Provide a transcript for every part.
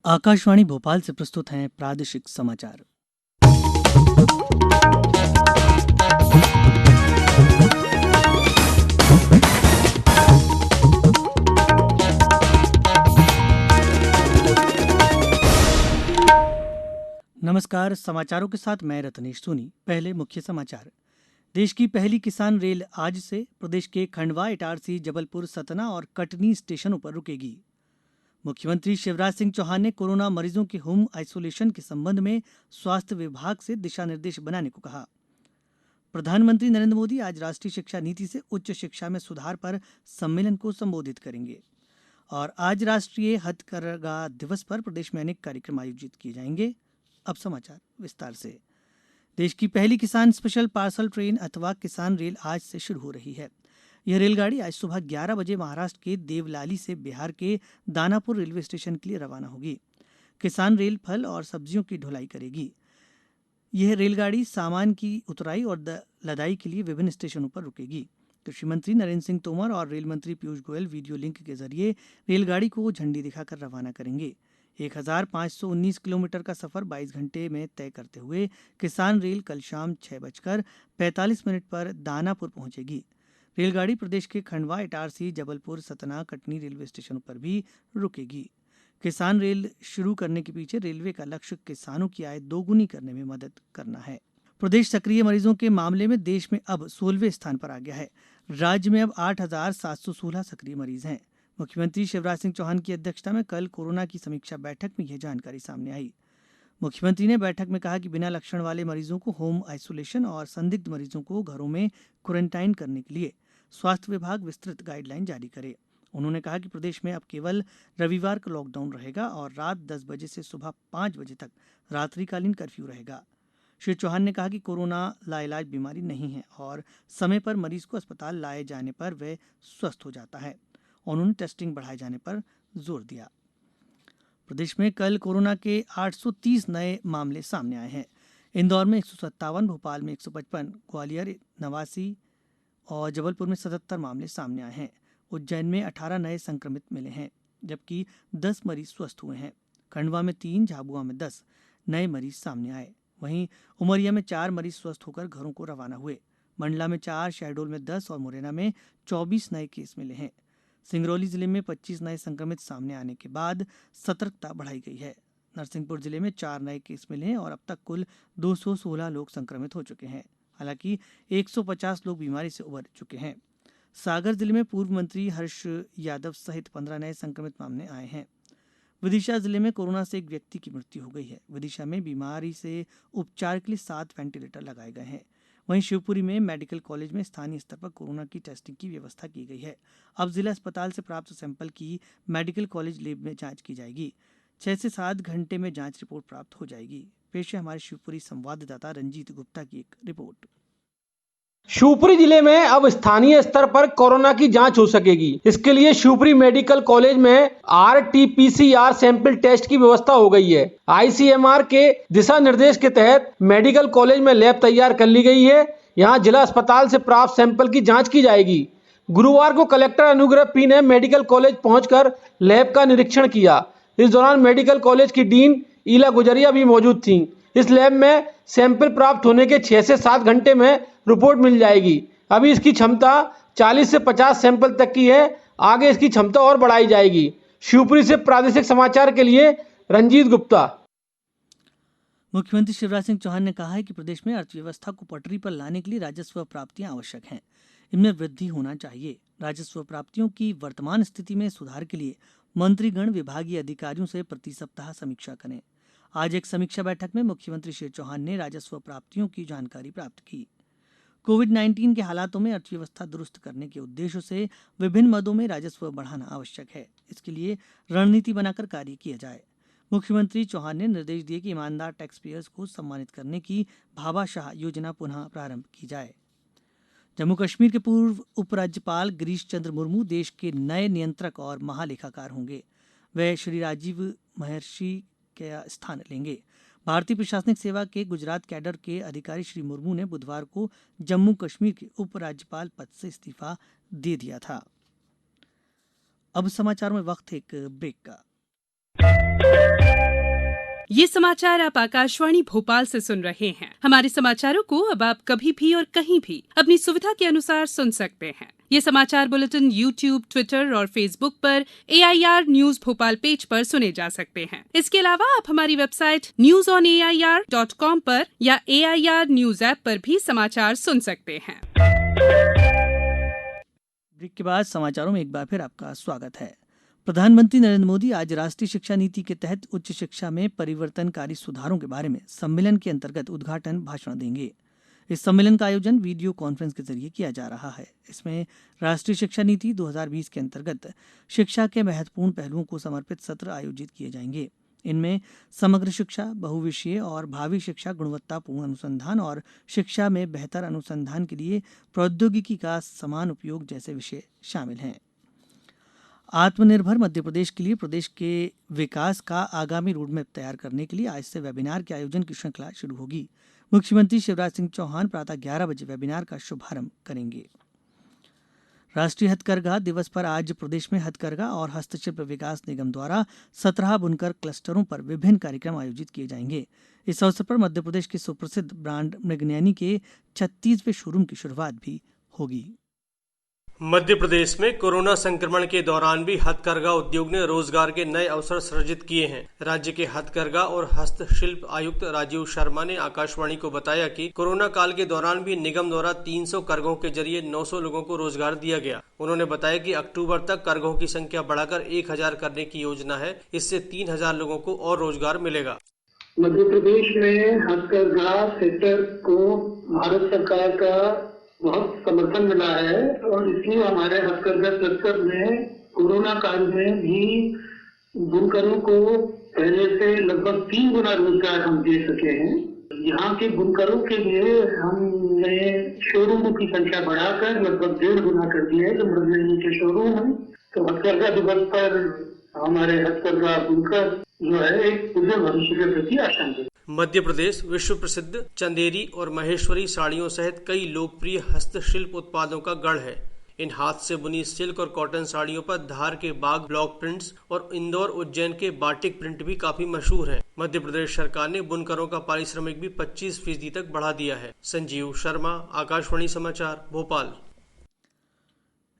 आकाशवाणी भोपाल से प्रस्तुत हैं प्रादेशिक समाचार। नमस्कार, समाचारों के साथ मैं रत्नेश सोनी। पहले मुख्य समाचार। देश की पहली किसान रेल आज से प्रदेश के खंडवा, इटारसी, जबलपुर, सतना और कटनी स्टेशनों पर रुकेगी। मुख्यमंत्री शिवराज सिंह चौहान ने कोरोना मरीजों के होम आइसोलेशन के संबंध में स्वास्थ्य विभाग से दिशा निर्देश बनाने को कहा। प्रधानमंत्री नरेंद्र मोदी आज राष्ट्रीय शिक्षा नीति से उच्च शिक्षा में सुधार पर सम्मेलन को संबोधित करेंगे। और आज राष्ट्रीय हथकरघा दिवस पर प्रदेश में अनेक कार्यक्रम आयोजित किए जाएंगे। अब समाचार विस्तार से। देश की पहली किसान स्पेशल पार्सल ट्रेन अथवा किसान रेल आज से शुरू हो रही है। यह रेलगाड़ी आज सुबह 11 बजे महाराष्ट्र के देवलाली से बिहार के दानापुर रेलवे स्टेशन के लिए रवाना होगी। किसान रेल फल और सब्जियों की ढुलाई करेगी। यह रेलगाड़ी सामान की उतराई और लदाई के लिए विभिन्न स्टेशनों पर रुकेगी। कृषि मंत्री नरेंद्र सिंह तोमर और रेल मंत्री पीयूष गोयल वीडियो लिंक के जरिए रेलगाड़ी को झंडी दिखाकर रवाना करेंगे। 1519 किलोमीटर का सफर 22 घंटे में तय करते हुए किसान रेल कल शाम 6:45 पर दानापुर पहुंचेगी। रेलगाड़ी प्रदेश के खंडवा, इटारसी, जबलपुर, सतना, कटनी रेलवे स्टेशनों पर भी रुकेगी। किसान रेल शुरू करने के पीछे रेलवे का लक्ष्य किसानों की आय दोगुनी करने में मदद करना है। प्रदेश सक्रिय मरीजों के मामले में देश में अब 16वें स्थान पर आ गया है। राज्य में अब 8,716 सक्रिय मरीज हैं। मुख्यमंत्री शिवराज सिंह चौहान की अध्यक्षता में कल कोरोना की समीक्षा बैठक में यह जानकारी सामने आई। मुख्यमंत्री ने बैठक में कहा कि बिना लक्षण वाले मरीजों को होम आइसोलेशन और संदिग्ध मरीजों को घरों में क्वारंटाइन करने के लिए स्वास्थ्य विभाग विस्तृत गाइडलाइन जारी करे। उन्होंने कहा कि प्रदेश में अब केवल रविवार का लॉकडाउन रहेगा और रात 10 बजे से सुबह 5 बजे तक रात्रिकालीन कर्फ्यू रहेगा। श्री चौहान ने कहा कि कोरोना लाइलाज बीमारी नहीं है और समय पर मरीज को अस्पताल लाए जाने पर वह स्वस्थ हो जाता है। उन्होंने टेस्टिंग बढ़ाए जाने पर जोर दिया। प्रदेश में कल कोरोना के 830 नए मामले सामने आए हैं। इंदौर में 157, भोपाल में 155, ग्वालियर 89 और जबलपुर में 77 मामले सामने आए हैं। उज्जैन में 18 नए संक्रमित मिले हैं, जबकि 10 मरीज स्वस्थ हुए हैं। खंडवा में 3, झाबुआ में 10 नए मरीज सामने आए। वहीं उमरिया में 4 मरीज स्वस्थ होकर घरों को रवाना हुए। मंडला में 4, शहडोल में 10 और मुरैना में 24 नए केस मिले हैं। सिंगरौली जिले में 25 नए संक्रमित सामने आने के बाद सतर्कता बढ़ाई गई है। नरसिंहपुर जिले में 4 नए केस मिले हैं और अब तक कुल 216 लोग संक्रमित हो चुके हैं। हालांकि 150 लोग बीमारी से उबर चुके हैं। सागर जिले में पूर्व मंत्री हर्ष यादव सहित 15 नए संक्रमित मामले आए हैं। विदिशा जिले में कोरोना से एक व्यक्ति की मृत्यु हो गई है। विदिशा में बीमारी से उपचार के लिए 7 वेंटिलेटर लगाए गए हैं। वहीं शिवपुरी में मेडिकल कॉलेज में स्थानीय स्तर पर कोरोना की टेस्टिंग की व्यवस्था की गई है। अब जिला अस्पताल से प्राप्त सैंपल की मेडिकल कॉलेज लैब में जांच की जाएगी। 6 से 7 घंटे में जांच रिपोर्ट प्राप्त हो जाएगी। पेश है हमारे शिवपुरी संवाददाता रंजीत गुप्ता की एक रिपोर्ट। शिवपुरी जिले में अब स्थानीय स्तर पर कोरोना की जांच हो सकेगी। इसके लिए शिवपुरी मेडिकल कॉलेज में RT-PCR सैंपल टेस्ट की व्यवस्था हो गई है। ICMR के दिशा निर्देश के तहत मेडिकल कॉलेज में लैब तैयार कर ली गई है। यहां जिला अस्पताल से प्राप्त सैंपल की जांच की जाएगी। गुरुवार को कलेक्टर अनुग्रह पी ने मेडिकल कॉलेज पहुंचकर लैब का निरीक्षण किया। इस दौरान मेडिकल कॉलेज की डीन ईला गुजरिया भी मौजूद थी। इस लैब में सैंपल प्राप्त होने के 6 से 7 घंटे में रिपोर्ट मिल जाएगी। अभी इसकी क्षमता 40 से 50 सैंपल तक की है। आगे इसकी क्षमता और बढ़ाई जाएगी। शिवपुरी से प्रादेशिक समाचार के लिए रंजीत गुप्ता। मुख्यमंत्री शिवराज सिंह चौहान ने कहा है कि प्रदेश में अर्थव्यवस्था को पटरी पर लाने के लिए राजस्व प्राप्तियां आवश्यक हैं। इनमें वृद्धि होना चाहिए। राजस्व प्राप्तियों की वर्तमान स्थिति में सुधार के लिए मंत्रीगण विभागीय अधिकारियों से प्रति सप्ताह समीक्षा करें। आज एक समीक्षा बैठक में मुख्यमंत्री श्री चौहान ने राजस्व प्राप्तियों की जानकारी प्राप्त की। कोविड-19 के हालातों में अर्थव्यवस्था दुरुस्त करने के उद्देश्य से विभिन्न मदों में राजस्व बढ़ाना आवश्यक है। इसके लिए रणनीति बनाकर कार्य किया जाए। मुख्यमंत्री चौहान ने निर्देश दिए कि ईमानदार टैक्स पेयर्स को सम्मानित करने की भामाशाह योजना पुनः प्रारंभ की जाए। जम्मू कश्मीर के पूर्व उपराज्यपाल गिरीश चंद्र मुर्मू देश के नए नियंत्रक और महालेखाकार होंगे। वे श्री राजीव महर्षि का स्थान लेंगे। भारतीय प्रशासनिक सेवा के गुजरात कैडर के अधिकारी श्री मुर्मू ने बुधवार को जम्मू कश्मीर के उपराज्यपाल पद से इस्तीफा दे दिया था। अब समाचार में वक्त एक ब्रेक का। ये समाचार आप आकाशवाणी भोपाल से सुन रहे हैं। हमारे समाचारों को अब आप कभी भी और कहीं भी अपनी सुविधा के अनुसार सुन सकते हैं। ये समाचार बुलेटिन YouTube, ट्विटर और फेसबुक पर AIR न्यूज भोपाल पेज पर सुने जा सकते हैं। इसके अलावा आप हमारी वेबसाइट newsonair.com पर या AIR न्यूज ऐप पर भी समाचार सुन सकते हैं। ब्रेक के बाद समाचारों में एक बार फिर आपका स्वागत है। प्रधानमंत्री नरेंद्र मोदी आज राष्ट्रीय शिक्षा नीति के तहत उच्च शिक्षा में परिवर्तनकारी सुधारों के बारे में सम्मेलन के अंतर्गत उद्घाटन भाषण देंगे। इस सम्मेलन का आयोजन वीडियो कॉन्फ्रेंस के जरिए किया जा रहा है। इसमें राष्ट्रीय शिक्षा नीति 2020 के अंतर्गत शिक्षा के महत्वपूर्ण पहलुओं को समर्पित सत्र आयोजित किए जाएंगे। इनमें समग्र शिक्षा, बहुविषयीय और भावी शिक्षा, गुणवत्तापूर्ण अनुसंधान और शिक्षा में बेहतर अनुसंधान के लिए प्रौद्योगिकी का समान उपयोग जैसे विषय शामिल हैं। आत्मनिर्भर मध्यप्रदेश के लिए प्रदेश के विकास का आगामी रोडमैप तैयार करने के लिए आज से वेबिनार के आयोजन की श्रृंखला शुरू होगी। मुख्यमंत्री शिवराज सिंह चौहान प्रातः 11 बजे वेबिनार का शुभारंभ करेंगे। राष्ट्रीय हथकरघा दिवस पर आज प्रदेश में हथकरघा और हस्तशिल्प विकास निगम द्वारा 17 बुनकर क्लस्टरों पर विभिन्न कार्यक्रम आयोजित किए जाएंगे। इस अवसर पर मध्यप्रदेश के सुप्रसिद्ध ब्रांड मृगनयनी के 36वें शोरूम की शुरुआत भी होगी। मध्य प्रदेश में कोरोना संक्रमण के दौरान भी हथकरघा उद्योग ने रोजगार के नए अवसर सृजित किए हैं। राज्य के हथकरघा और हस्तशिल्प आयुक्त राजीव शर्मा ने आकाशवाणी को बताया कि कोरोना काल के दौरान भी निगम द्वारा 300 करघों के जरिए 900 लोगों को रोजगार दिया गया। उन्होंने बताया कि अक्टूबर तक करघों की संख्या बढ़ाकर 1000 करने की योजना है। इससे 3000 लोगों को और रोजगार मिलेगा। मध्य प्रदेश में हथकरघा सेक्टर को भारत सरकार का बहुत समर्थन मिला है और इसलिए हमारे हथकरघा क्लस्टर में कोरोना काल में भी बुनकरों को पहले से लगभग 3 गुना रोजगार हम दे सके हैं। यहाँ के बुनकरों के लिए हमने शोरूमों की संख्या बढ़ाकर लगभग 1.5 गुना कर दिया है जो मृगनयनी के शोरूम है। तो हथकरघा दिवस पर हमारे हथकरघा बुनकर जो है एक उज्जवल भविष्य के प्रति आशान्वित। मध्य प्रदेश विश्व प्रसिद्ध चंदेरी और महेश्वरी साड़ियों सहित कई लोकप्रिय हस्तशिल्प उत्पादों का गढ़ है। इन हाथ से बुनी सिल्क और कॉटन साड़ियों पर धार के बाग ब्लॉक प्रिंट्स और इंदौर उज्जैन के बाटिक प्रिंट भी काफी मशहूर हैं। मध्य प्रदेश सरकार ने बुनकरों का पारिश्रमिक भी 25% तक बढ़ा दिया है। संजीव शर्मा, आकाशवाणी समाचार, भोपाल।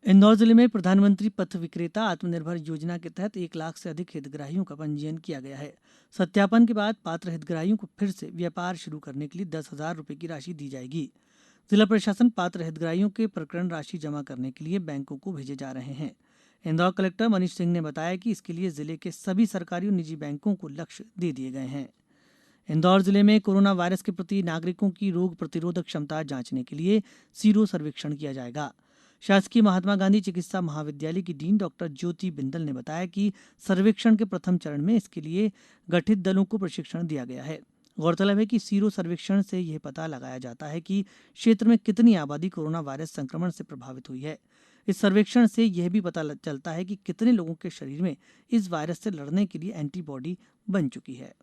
इंदौर जिले में प्रधानमंत्री पथ विक्रेता आत्मनिर्भर योजना के तहत 1 लाख से अधिक हितग्राहियों का पंजीयन किया गया है। सत्यापन के बाद पात्र हितग्राहियों को फिर से व्यापार शुरू करने के लिए 10,000 रुपए की राशि दी जाएगी। जिला प्रशासन पात्र हितग्राहियों के प्रकरण राशि जमा करने के लिए बैंकों को भेजे जा रहे हैं। इंदौर कलेक्टर मनीष सिंह ने बताया कि इसके लिए जिले के सभी सरकारी और निजी बैंकों को लक्ष्य दे दिए गए हैं। इंदौर जिले में कोरोना वायरस के प्रति नागरिकों की रोग प्रतिरोधक क्षमता जांचने के लिए सीरो सर्वेक्षण किया जाएगा। शासकीय महात्मा गांधी चिकित्सा महाविद्यालय की डीन डॉक्टर ज्योति बिंदल ने बताया कि सर्वेक्षण के प्रथम चरण में इसके लिए गठित दलों को प्रशिक्षण दिया गया है। गौरतलब है कि सीरो सर्वेक्षण से यह पता लगाया जाता है कि क्षेत्र में कितनी आबादी कोरोना वायरस संक्रमण से प्रभावित हुई है। इस सर्वेक्षण से यह भी पता चलता है कि कितने लोगों के शरीर में इस वायरस से लड़ने के लिए एंटीबॉडी बन चुकी है।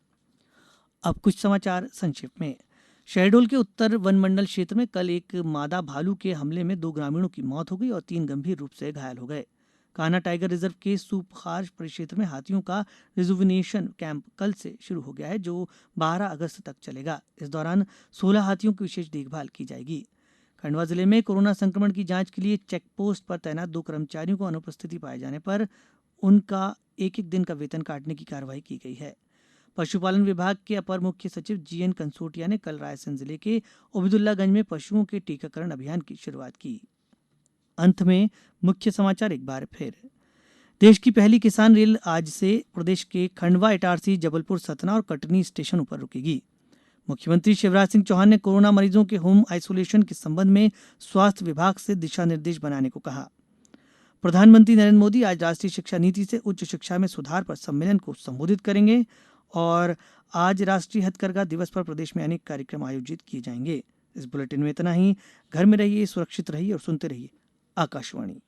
अब कुछ समाचार संक्षिप्त में। शहडोल के उत्तर वन मंडल क्षेत्र में कल एक मादा भालू के हमले में 2 ग्रामीणों की मौत हो गई और 3 गंभीर रूप से घायल हो गए। कान्हा टाइगर रिजर्व के सूपखार परिक्षेत्र में हाथियों का रिजुविनेशन कैंप कल से शुरू हो गया है जो 12 अगस्त तक चलेगा। इस दौरान 16 हाथियों की विशेष देखभाल की जाएगी। खंडवा जिले में कोरोना संक्रमण की जांच के लिए चेक पोस्ट पर तैनात 2 कर्मचारियों को अनुपस्थिति पाए जाने पर उनका 1-1 दिन का वेतन काटने की कार्रवाई की गई है। पशुपालन विभाग के अपर मुख्य सचिव जीएन कंसोटिया ने कल रायसेन जिले के ओबेदुल्लागंज में पशुओं के टीकाकरण अभियान की शुरुआत की। अंत में मुख्य समाचार एक बार फिर। देश की पहली किसान रेल आज से प्रदेश के खंडवा, इटारसी, जबलपुर, सतना और कटनी स्टेशनों पर रुकेगी। मुख्यमंत्री शिवराज सिंह चौहान ने कोरोना मरीजों के होम आइसोलेशन के संबंध में स्वास्थ्य विभाग से दिशा निर्देश बनाने को कहा। प्रधानमंत्री नरेंद्र मोदी आज राष्ट्रीय शिक्षा नीति से उच्च शिक्षा में सुधार पर सम्मेलन को संबोधित करेंगे और आज राष्ट्रीय हथकरघा दिवस पर प्रदेश में अनेक कार्यक्रम आयोजित किए जाएंगे। इस बुलेटिन में इतना ही। घर में रहिए, सुरक्षित रहिए और सुनते रहिए आकाशवाणी।